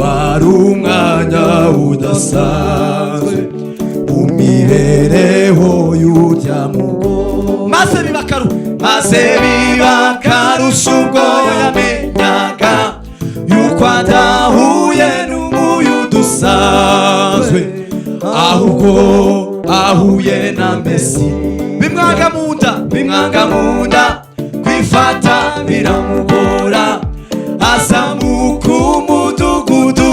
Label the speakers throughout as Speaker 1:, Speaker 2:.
Speaker 1: wari umwanya udasanzwe mu mibereho y'urya mugore, maze biba akarusho ubwo yamenyaga yuko adahuye n'umuyu udusanzwe, ahubwo ahuye na Mesi. Bimwanga mu nda kwifata biramugora, azamuka umudugudu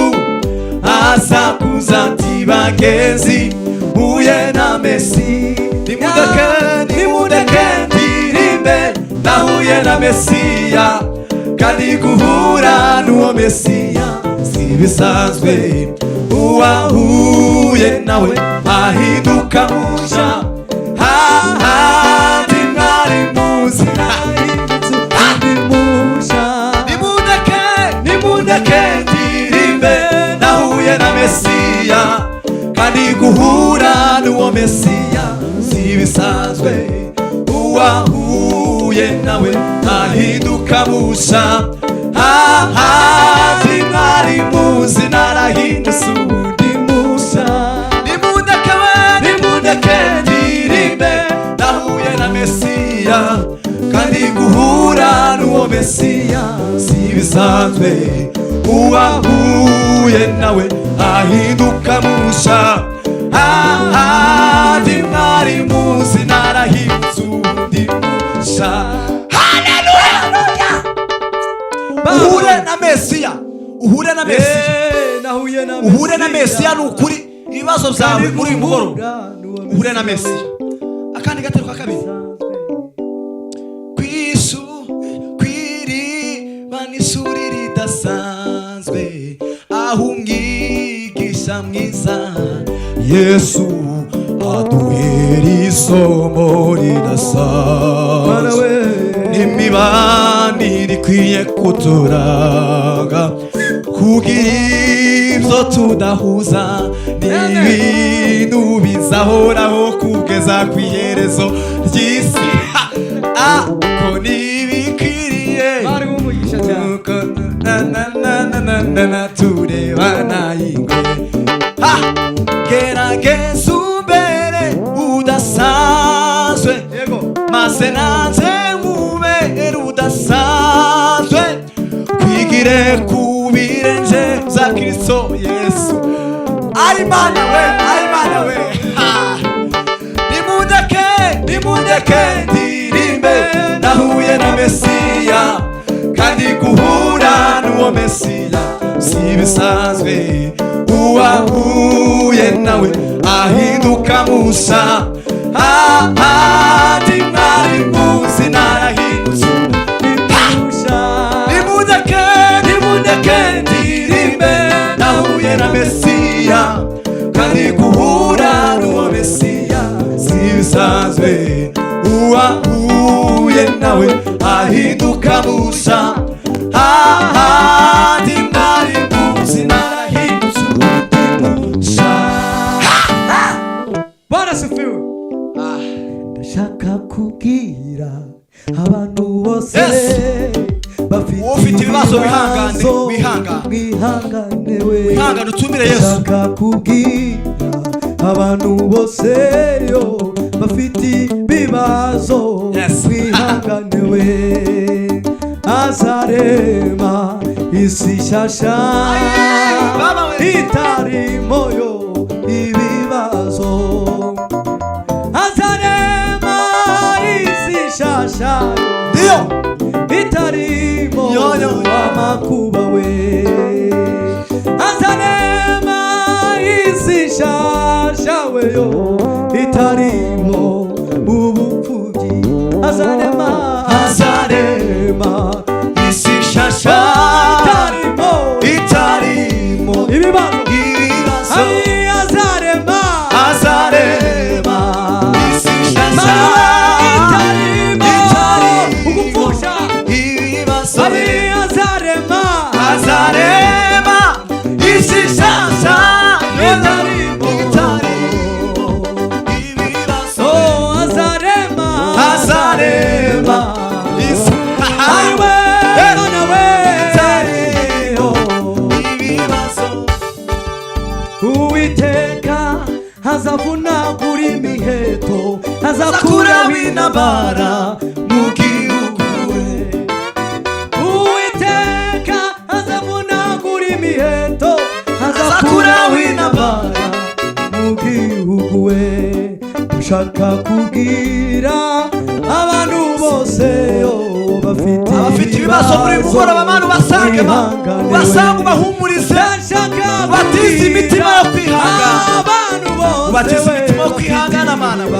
Speaker 1: asakuza ati bagenzi huye na Mesi. Nimudeke ndirimbe nahuye na Mesiya, kandi guhura n'uwo Mesiya si bisanzwe, uwahuye nawe ahinduka musha. Hahandi mwari muzi nimundeke ndirimbe nahuye na Mesiya, kandi guhura n'uwo Mesiya si bisanzwe, uwahuye nawe ahinduka musha. Hahandi mwari muzi narahindutse ubundi musha. Nimundeke ndirimbe nahuye na Mesiya, kandi guhura n'uwo Mesiya si bisanzwe, uwahuye nawe ahinduka musha. Ahandi mwari muzi narahindutse ubundi musha. Haleluya! Uhure na Mesiya n'ukuri ibibazo byawe muri uyu mugoroba. Uhure na Mesiya. Akandi gatero ka kabiri, kwiriba n'ishuri ridasanzwe, aho umwigisha mwiza Yesu aduhera isomo ridasanzwe, n'imibanire ikwiye kuturanga, kugira ibyo tudahuza n'ibintu bizahoraho kugeza ku iherezo ry'isi. Ko nibikwiriye turebana ingwe, gerageza umbere udasanzwe, maze nanze nkubere udasanzwe, kwigire ku birenge bya Kristo Yesu. Ayimana we nimundeke ndirimbe nahuye na Mesiya, kandi guhura n'uwo Mesiya si bisanzwe, uwahuye nawe ahinduka musha. Ahandi mwari muzi narahindutse musha. Nimundeke ndirimbe nahuye na Mesiya, kandi guhura n'uwo Mesiya si bisanzwe, uwahuye nawe ahinduka musha. Ahandi mwari muzi narahindutse musha. Bwana sifiwe. Ndashaka kubwira abantu bose ufite ibibazo wihangane utumire Yesu. Ndashaka kubwira abantu bose yo bafite ibibazo wihangane we, azarema isi shasha itarimo yo ibibazo, azarema isi shasha itarimo amakuba we, azarema isi shasha we yo itarimo ubupfubyi, azarema isi shasha itarimo ibibazo, azarema isi shasha itarimo ubupfubyi, ibibazo, azarema isi shasha itarimo ibibazo, azarema isi
Speaker 2: azavunagura imiheto, azakuraho intambara mu gihugu we. Uwiteka azavunagura imiheto, azakuraho intambara mu gihugu we. Ushaka kubwira abantu bose bafite ibibazo muri gukora abantu basange bahumurize, batize imitima yo kwihangana, batize imitima yo kwihangana. Mana we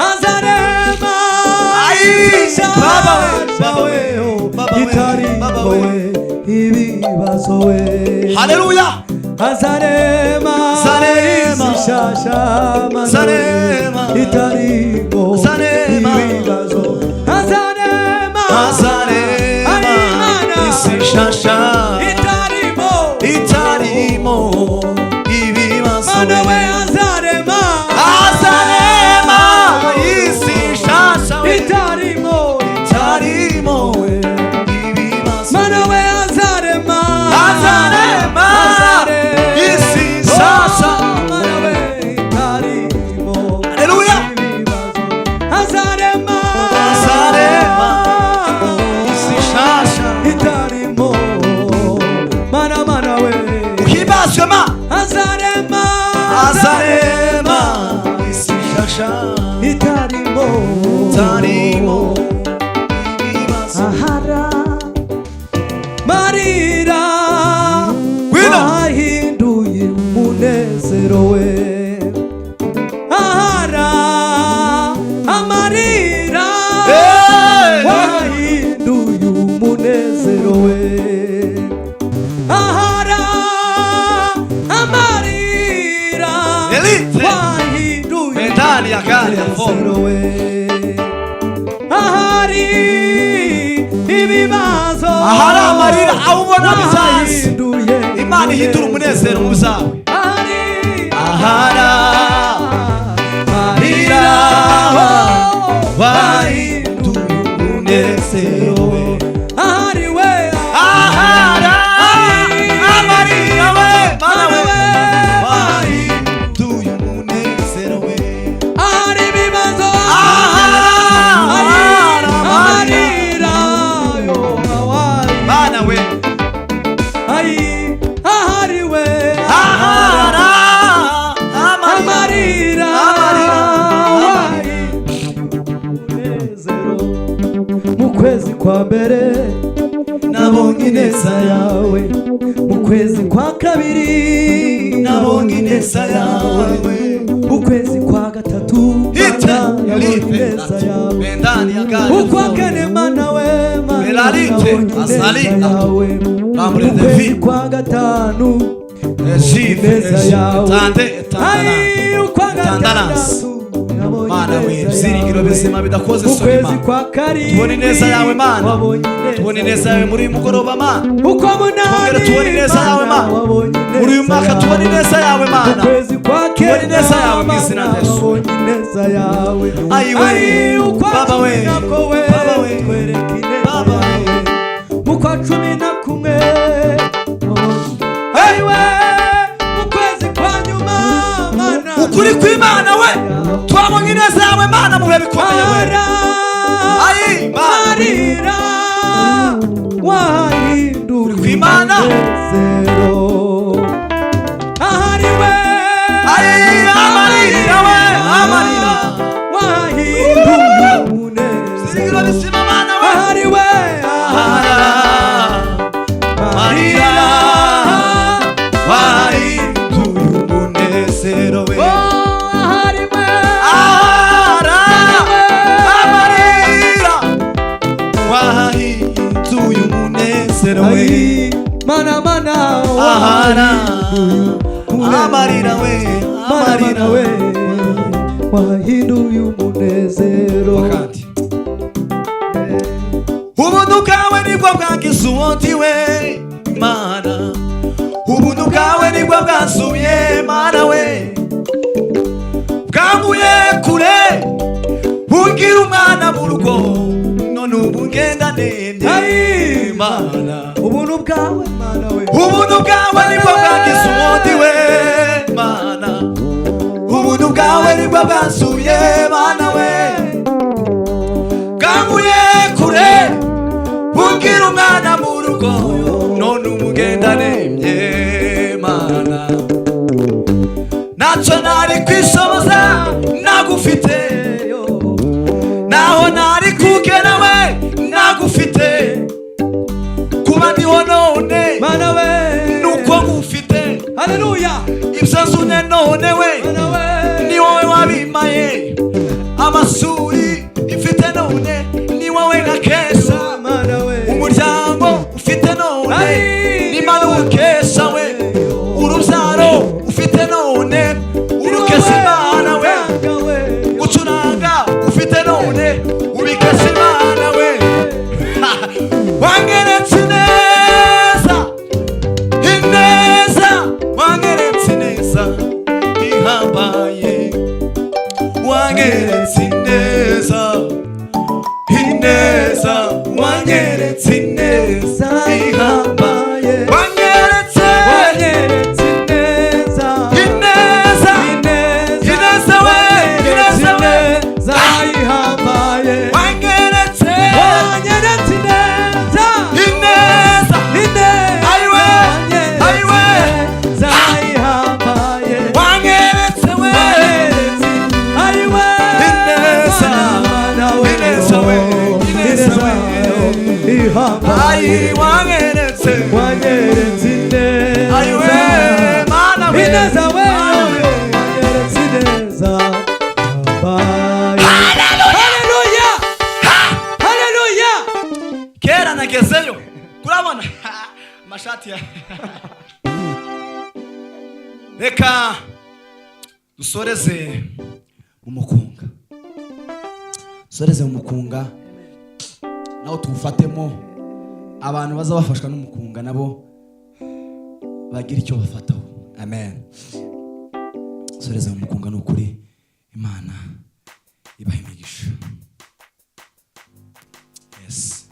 Speaker 2: azarema ibibazo we. Haleluya. Azarema isishasha itarimo ibibazo. Azarema isishasha itarimo ibibazo. Mana we azarema isishasha itarimo ibibazo. Mana we azarema isishasha. Mana we itarimo. Haleluya. Azarema isishasha itarimo. Mana we uhibazwe ma. Azarema isishasha itarimo ibibazo. Ahara marira wahinduye umunezero we. Ahara amarira wahinduye umunezero we. Ahara amarira wahinduye umunezero we. Ahari ibibazo, ahari amarira awubona bizaza, Imana ihindura umunezero mu byawe. Ahara amarira wahinduye umunezero we. Ahari we ahara amarira we. Mana we wahinduye umunezero we. Ahari ibibazo, Mana we ahari we amarira umunezero. Mu kwezi kwa mbere nabonye ineza yawe, mu kwezi kwa kabiri nabonye ineza yawe, mu kwezi kwa gatatu nabonye ineza yawe, ukwa kane Mana we nabonye ineza yawe, mu kwezi kwa gatanu ineza yawe, ukwa gatandatu Mana we byiringiro bizima bidakoze isoni. Tubona ineza yawe Mana, tubona ineza yawe muri uyu mugoroba Mana, twongere tubona ineza yawe Mana muri uyu mwaka, tubona ineza yawe Mana, tubona ineza yawe mu izina rya Yesu. Ayiwe Baba we mu kwa 11 ayiwe mu kwezi kwa nyuma Mana, ukuri kw'Imana we twabonye ineza yawe Mana mu bihe bikomeye we. Marira wahinduye kw'Imana ahari we amarira we wahinduye umunezero. Ahari we marira wahinduye umunezero we. Ahari we amarira wahinduye umunezero we. Mana amarira we wahinduye umunezero. Ubuntu bwawe nibwo bwangiza uwundi we Mana, ubuntu bwawe nibwo bwansuye Mana we, bwanguye kure bungira umwana mu rugo, none ubu ngenda ndende
Speaker 1: Mana
Speaker 2: ubuntu bwawe Mana we
Speaker 1: ubuntu bwawe nibwo bwangiza umundi we Mana ubuntu bwawe nibwo bwansuye Mana we bwanguye kure bugira umwana mu rugo none umugenda nemye Mana ntacyo nari kwishoboza nagufite naho nari kugera we nagufite kuba ndiho none
Speaker 2: Mana we
Speaker 1: nuko ngufite
Speaker 2: haleluya
Speaker 1: ibyo nzune none we
Speaker 2: Mana we
Speaker 1: ni wowe wabimaye amasuri ifite none ni wowe nkakesha
Speaker 2: Mana we
Speaker 1: umuryango ufite none ni Mana ukesha we urubyaro ufite none urukesha Imana we gucuranga ufite none ubikesha Imana we wangeretse neza ineza wangeretse neza ihambaye wangeretse neza ineza wangeretse neza ihambaye wangeretse
Speaker 2: neza
Speaker 1: ineza ineza we ineza we
Speaker 2: zayihambaye
Speaker 1: wangeretse
Speaker 2: neza
Speaker 1: ineza ayiwe ayiwe
Speaker 2: zayihambaye
Speaker 1: wangeretse we
Speaker 2: ayiwe
Speaker 1: ineza ineza we ineza we ayi wangeretse ayiwe Mana we
Speaker 2: ineza we wangeretse neza haleluya haleluya
Speaker 1: kera nagezeyo kurabona amashati ya reka dusoreze umukunga dusoreze umukunga naho tuwufatemo abantu baza bafashwa n'umukunga nabo bagira icyo bafataho amen dusoreze umukunga ni ukuri Imana ibaha imigisha yes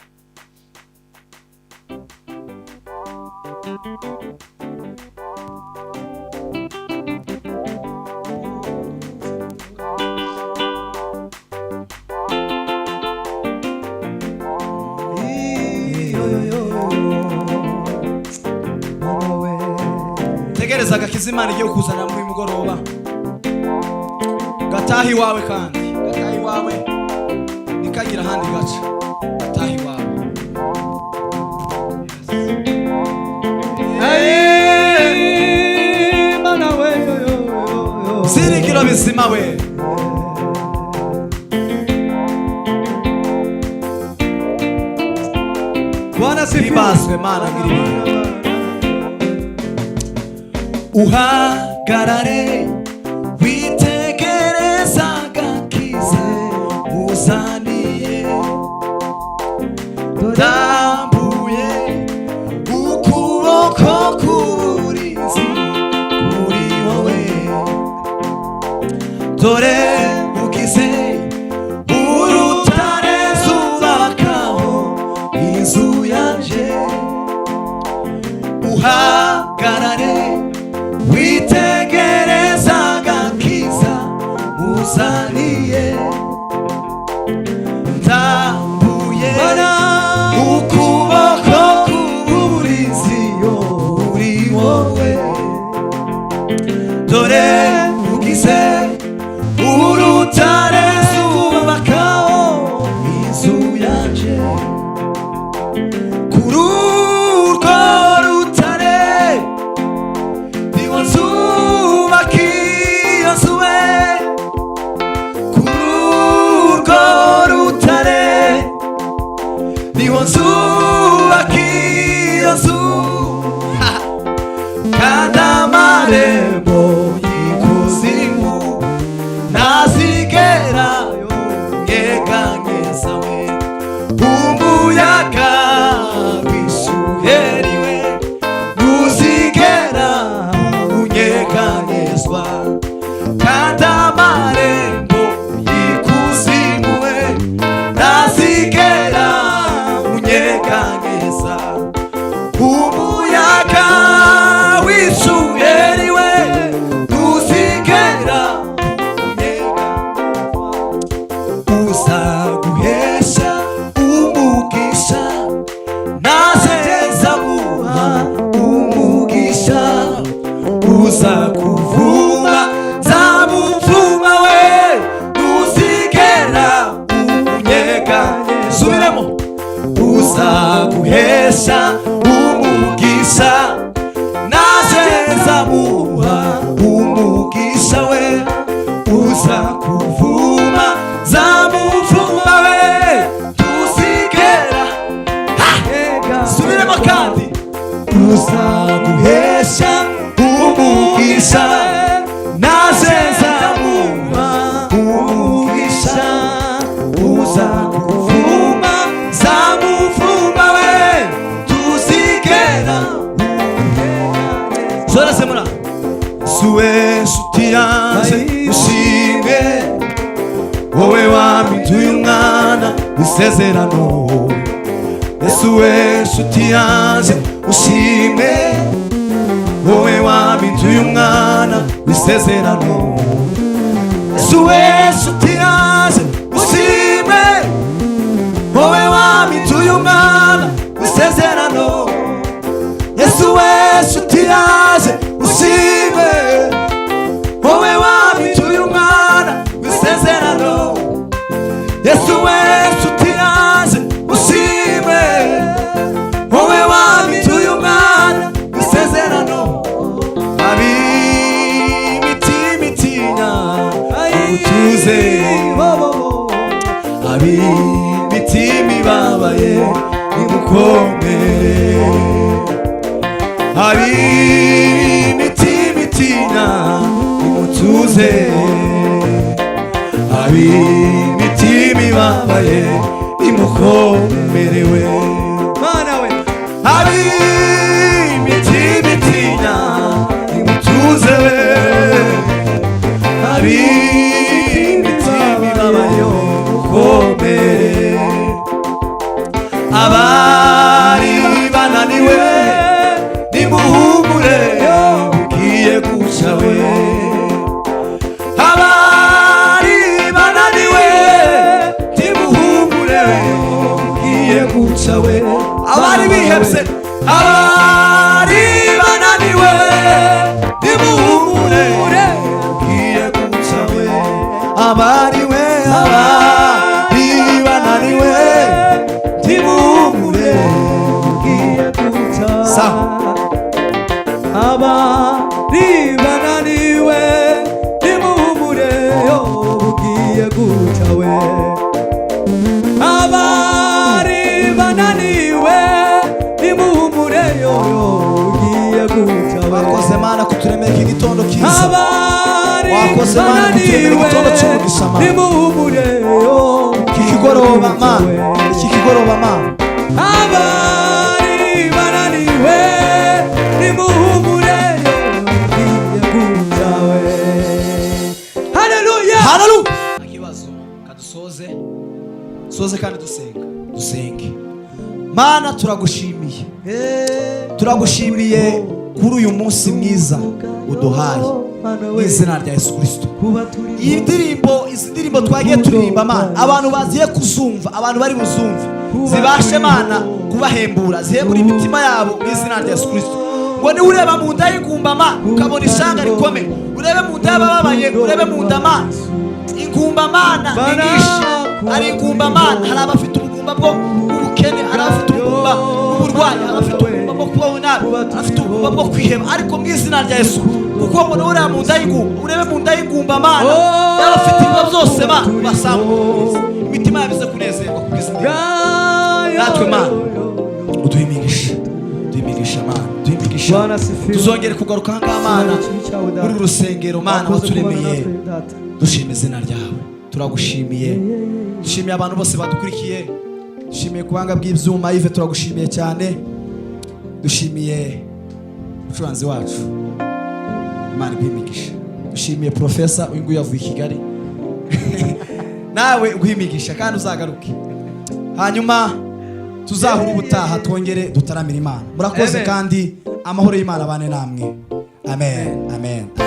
Speaker 1: tegereza agakiza Imana igiye kuzana muri mugoroba gataha iwawe kandi gataha iwawe nikagira ahandi gaca gataha iwawe
Speaker 2: Mana we
Speaker 1: sirikiro bizima we
Speaker 2: Bwana
Speaker 1: sibaswe Mana ngiri uhagarare witegereza agakiza uzaniye ndambuye ukuboko k'uburinzi kuri wowe dore ugize urutare zubakaho inzu yanje uhagarare witegereza agakiza uzaniye ndambuye ukuboko k'uburinzi uri wowe dore ugize urutare zubakaho inzu yanje kuri urwo rutare niho nzubaka iyo nzu we kuri urwo rutare niho nzubaka iyo nzu kandi amarembo y'ikuzimu ntazigera yeganyeza we umuyaga w'ishuheri we ntuzigera unyeganyezwa kandi amarembo y'ikuzimu we ntazigera unyeganyezwa kunyeganyeza umuyaga w'ishuheriwe ntuzigera unyega uzaguhesha umugisha naze nzamuha umugisha uzakuvuma nzamuvuma we ntuzigera unyega subiremo uzaguhesha umugisha naze nzamuha umugisha we uzakuvuma nzamuvuma we ntuzigera subiremo kandi uzaguhesha umugisha naze nzamuha umugisha uzakuvuma nzamuvuma we ntuzigera sorasemura suwe nshuti yanjye ushimwe wowe wampinduye umwana w'isezerano Yesu we nshuti yanjye ushimwe wowe wampinduye umwana w'isezerano Yesu we nshuti yanjye ushimwe wowe wampinduye umwana w'isezerano Yesu we nshuti yanjye ushimwe wowe wampinduye umwana w'isezerano Yesu we nshuti yanjye ushimwe wowe wampinduye umwana w'isezerano ab'imitima itinya utuze ab'imitima ibabaye nimukomere ab'imitima itinya nimutuze ab'imitima ibabaye nimukomerewe mana we ab'imitima itinya nimutuze we ab'imitima ibabaye nimukomere abari bananiwe nimuhumure ugiye guca we abari bananiwe nimuhumure ugiye guca we abari bihebye abari bananiwe nimuhumure ugiye guca we abari we abari bananiwe nimuhumure ugiye guca
Speaker 2: abari bananiwe nimuhumure ugiye guca we abari bananiwe nimuhumure ugiye guca we
Speaker 1: wakoze mana kuturemera iki gitondo kiza
Speaker 2: abari
Speaker 1: wakoze mana kuturemera igitondo cy'umugisha mana
Speaker 2: nimuhumure
Speaker 1: iki kigoroba mana iki kigoroba mana
Speaker 2: abari bananiwe nimuhumure ugiye guca we haleluya
Speaker 1: haleluya akibazo kadusoze soze kandi dusenge mana turagushimiye turagushimiye kuri uyu munsi mwiza uduhaye mu izina rya Yesu Kristo izi ndirimbo twagiye turirimba mana abantu baziye kuzumva abantu bari buzumve zibashe mana kubahembura zihembura imitima yabo mu izina rya Yesu Kristo ngo niwe ureba mu nda y'ingumba mana ukabona ishanga rikomeye urebe mu nda y'abababaye urebe mu nda mana ingumba mana ni nyinshi hari ingumba mana hari abafite ubugumba bw'ubukene hari abafite ubugumba bw'uburwayi hari abafite ubugumba bwo kubaho nabi abafite ubugumba bwo kwiheba ariko mu izina rya Yesu kuko ngo niwe ureba mu nda y'ingumba urebe mu nda y'ingumba mana y'abafite ibibazo byose mana ubasanga imitima yabize kunezerwa ku bw'izina natwe mana uduhimigisha mana duhimigisha tuzongere kugaruka ahangaha mana muri urusengero mana waturemeye dushima izina ryawe turagushimiye dushimiye abantu bose badukurikiye dushimiye kubanga bw'ibyuma Yves turagushimiye cyane dushimiye umucuranzi wacu Imana iguhimigisha dushimiye profesa uyu nguyu yavuye i Kigali nawe uguhimigisha kandi uzagaruke hanyuma tuzahura ubutaha twongere dutaramira Imana. Murakoze kandi amahoro y'Imana abane namwe. Amen. Amen.